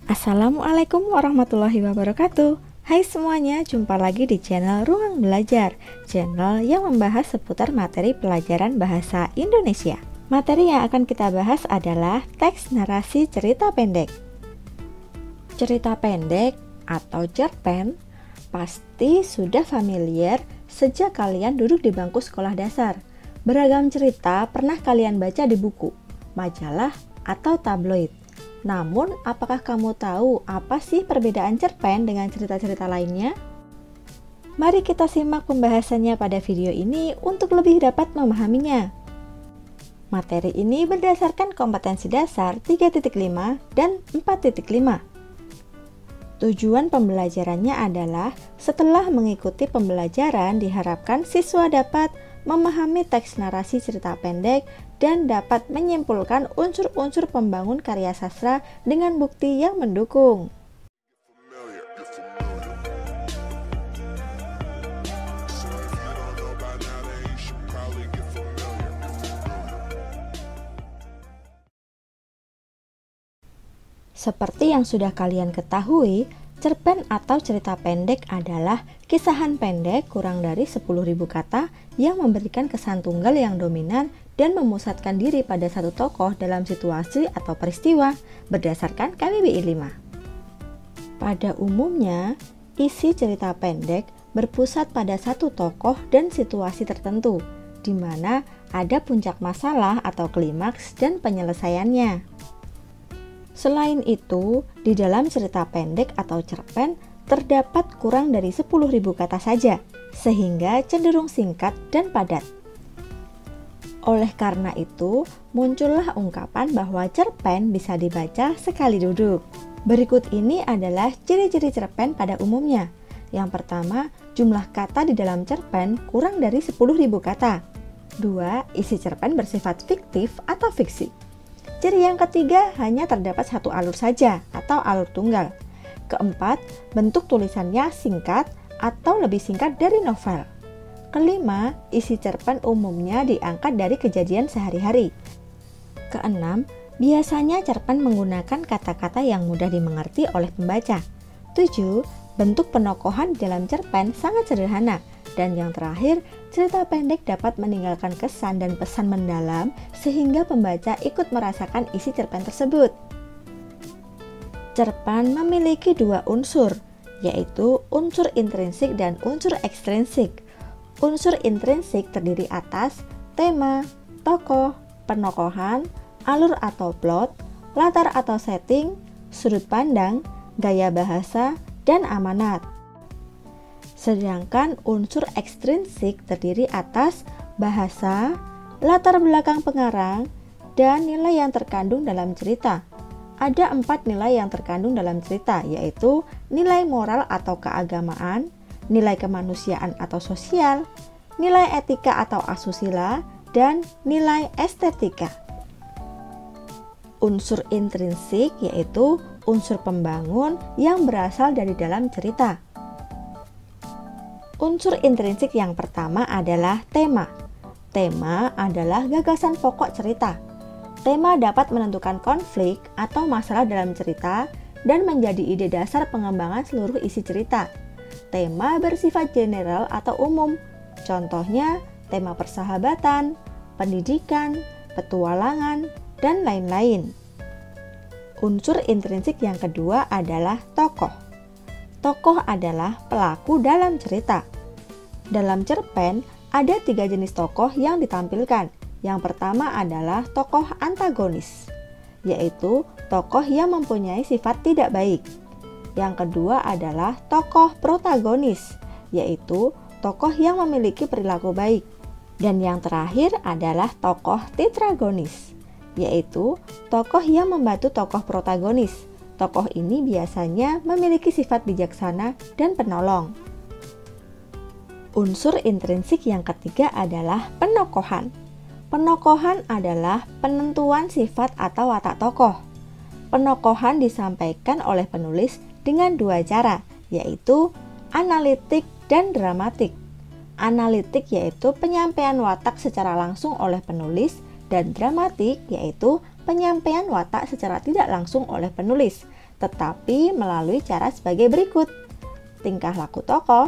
Assalamualaikum warahmatullahi wabarakatuh. Hai semuanya, jumpa lagi di channel Ruang Belajar, channel yang membahas seputar materi pelajaran bahasa Indonesia. Materi yang akan kita bahas adalah teks narasi cerita pendek. Cerita pendek atau cerpen pasti sudah familiar sejak kalian duduk di bangku sekolah dasar. Beragam cerita pernah kalian baca di buku, majalah, atau tabloid. Namun, apakah kamu tahu apa sih perbedaan cerpen dengan cerita-cerita lainnya? Mari kita simak pembahasannya pada video ini untuk lebih dapat memahaminya. Materi ini berdasarkan kompetensi dasar 3.5 dan 4.5. Tujuan pembelajarannya adalah setelah mengikuti pembelajaran diharapkan siswa dapat memahami teks narasi cerita pendek dan dapat menyimpulkan unsur-unsur pembangun karya sastra dengan bukti yang mendukung. Seperti yang sudah kalian ketahui, cerpen atau cerita pendek adalah kisahan pendek kurang dari 10.000 kata yang memberikan kesan tunggal yang dominan dan memusatkan diri pada satu tokoh dalam situasi atau peristiwa berdasarkan KBBI 5. Pada umumnya, isi cerita pendek berpusat pada satu tokoh dan situasi tertentu, di mana ada puncak masalah atau klimaks dan penyelesaiannya. Selain itu, di dalam cerita pendek atau cerpen terdapat kurang dari 10.000 kata saja, sehingga cenderung singkat dan padat. Oleh karena itu, muncullah ungkapan bahwa cerpen bisa dibaca sekali duduk. Berikut ini adalah ciri-ciri cerpen pada umumnya. Yang pertama, jumlah kata di dalam cerpen kurang dari 10.000 kata. 2. Isi cerpen bersifat fiktif atau fiksi. Ciri yang ketiga, hanya terdapat satu alur saja atau alur tunggal. Keempat, bentuk tulisannya singkat atau lebih singkat dari novel. Kelima, isi cerpen umumnya diangkat dari kejadian sehari-hari. Keenam, biasanya cerpen menggunakan kata-kata yang mudah dimengerti oleh pembaca. 7. Bentuk penokohan dalam cerpen sangat sederhana. Dan yang terakhir, cerita pendek dapat meninggalkan kesan dan pesan mendalam sehingga pembaca ikut merasakan isi cerpen tersebut. Cerpen memiliki dua unsur, yaitu unsur intrinsik dan unsur ekstrinsik. Unsur intrinsik terdiri atas tema, tokoh, penokohan, alur atau plot, latar atau setting, sudut pandang, gaya bahasa, dan amanat. Sedangkan unsur ekstrinsik terdiri atas bahasa, latar belakang pengarang, dan nilai yang terkandung dalam cerita. Ada 4 nilai yang terkandung dalam cerita, yaitu nilai moral atau keagamaan, nilai kemanusiaan atau sosial, nilai etika atau asusila, dan nilai estetika. Unsur intrinsik yaitu unsur pembangun yang berasal dari dalam cerita. Unsur intrinsik yang pertama adalah tema. Tema adalah gagasan pokok cerita. Tema dapat menentukan konflik atau masalah dalam cerita dan menjadi ide dasar pengembangan seluruh isi cerita. Tema bersifat general atau umum. Contohnya, tema persahabatan, pendidikan, petualangan, dan lain-lain. Unsur intrinsik yang kedua adalah tokoh. Tokoh adalah pelaku dalam cerita. Dalam cerpen, ada 3 jenis tokoh yang ditampilkan. Yang pertama adalah tokoh antagonis, yaitu tokoh yang mempunyai sifat tidak baik. Yang kedua adalah tokoh protagonis, yaitu tokoh yang memiliki perilaku baik. Dan yang terakhir adalah tokoh tetragonis, yaitu tokoh yang membantu tokoh protagonis. Tokoh ini biasanya memiliki sifat bijaksana dan penolong. Unsur intrinsik yang ketiga adalah penokohan. Penokohan adalah penentuan sifat atau watak tokoh. Penokohan disampaikan oleh penulis dengan 2 cara, yaitu analitik dan dramatik. Analitik yaitu penyampaian watak secara langsung oleh penulis, dan dramatik yaitu penyampaian watak secara tidak langsung oleh penulis. tetapi melalui cara sebagai berikut: tingkah laku tokoh,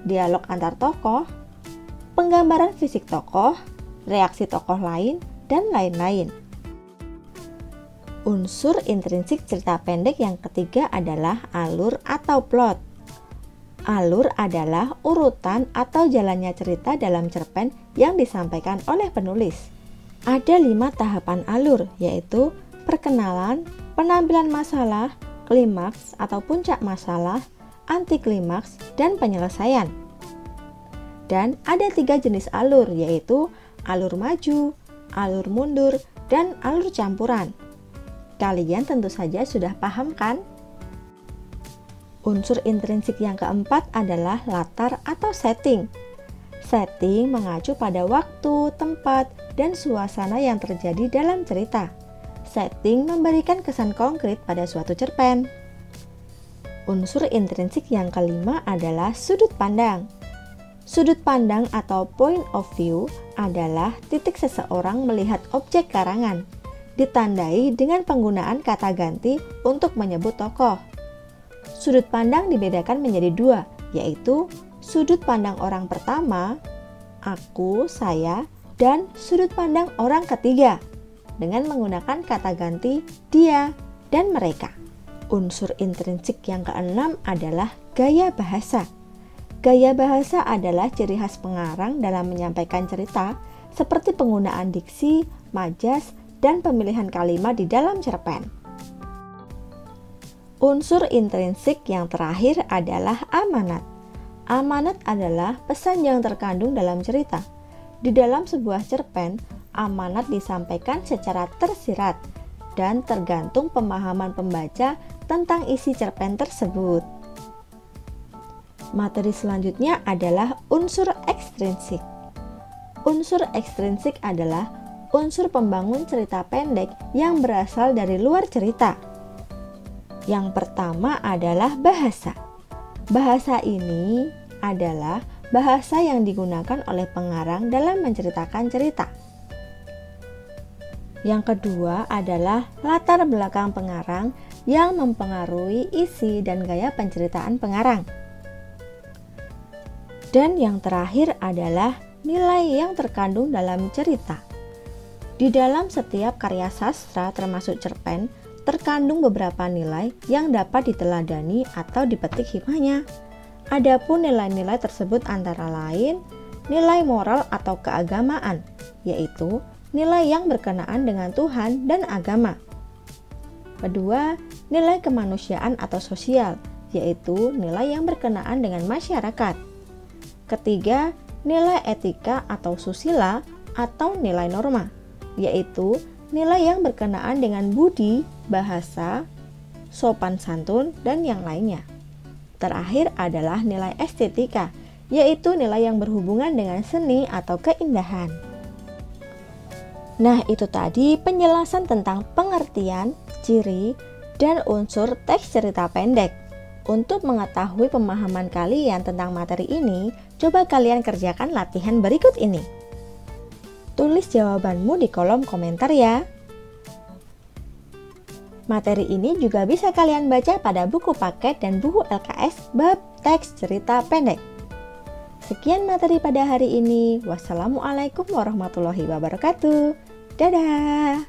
dialog antar tokoh, penggambaran fisik tokoh, reaksi tokoh lain, dan lain-lain. Unsur intrinsik cerita pendek yang ketiga adalah alur atau plot. Alur adalah urutan atau jalannya cerita dalam cerpen yang disampaikan oleh penulis. Ada 5 tahapan alur, yaitu perkenalan, penampilan masalah, klimaks atau puncak masalah, anti klimaks, dan penyelesaian. Dan ada 3 jenis alur, yaitu alur maju, alur mundur, dan alur campuran. Kalian tentu saja sudah paham kan? Unsur intrinsik yang keempat adalah latar atau setting. Setting mengacu pada waktu, tempat, dan suasana yang terjadi dalam cerita. Setting memberikan kesan konkret pada suatu cerpen. Unsur intrinsik yang kelima adalah sudut pandang. Sudut pandang atau point of view adalah titik seseorang melihat objek karangan, ditandai dengan penggunaan kata ganti untuk menyebut tokoh. Sudut pandang dibedakan menjadi 2, yaitu sudut pandang orang pertama, aku, saya, dan sudut pandang orang ketiga dengan menggunakan kata ganti dia dan mereka. Unsur intrinsik yang keenam adalah gaya bahasa. Gaya bahasa adalah ciri khas pengarang dalam menyampaikan cerita, seperti penggunaan diksi, majas, dan pemilihan kalimat di dalam cerpen. Unsur intrinsik yang terakhir adalah amanat. Amanat adalah pesan yang terkandung dalam cerita. Di dalam sebuah cerpen, amanat disampaikan secara tersirat dan tergantung pemahaman pembaca tentang isi cerpen tersebut. Materi selanjutnya adalah unsur ekstrinsik. Unsur ekstrinsik adalah unsur pembangun cerita pendek yang berasal dari luar cerita. Yang pertama adalah bahasa. Bahasa ini adalah bahasa yang digunakan oleh pengarang dalam menceritakan cerita. Yang kedua adalah latar belakang pengarang yang mempengaruhi isi dan gaya penceritaan pengarang. Dan yang terakhir adalah nilai yang terkandung dalam cerita. Di dalam setiap karya sastra termasuk cerpen, terkandung beberapa nilai yang dapat diteladani atau dipetik hikmahnya. Adapun nilai-nilai tersebut antara lain nilai moral atau keagamaan, yaitu nilai yang berkenaan dengan Tuhan dan agama. Kedua, nilai kemanusiaan atau sosial, yaitu nilai yang berkenaan dengan masyarakat. Ketiga, nilai etika atau susila atau nilai norma, yaitu nilai yang berkenaan dengan budi, bahasa, sopan santun, dan yang lainnya. Terakhir adalah nilai estetika, yaitu nilai yang berhubungan dengan seni atau keindahan. Nah, itu tadi penjelasan tentang pengertian, ciri, dan unsur teks cerita pendek. Untuk mengetahui pemahaman kalian tentang materi ini, coba kalian kerjakan latihan berikut ini. Tulis jawabanmu di kolom komentar ya. Materi ini juga bisa kalian baca pada buku paket dan buku LKS bab teks cerita pendek. Sekian materi pada hari ini. Wassalamualaikum warahmatullahi wabarakatuh. Dadah.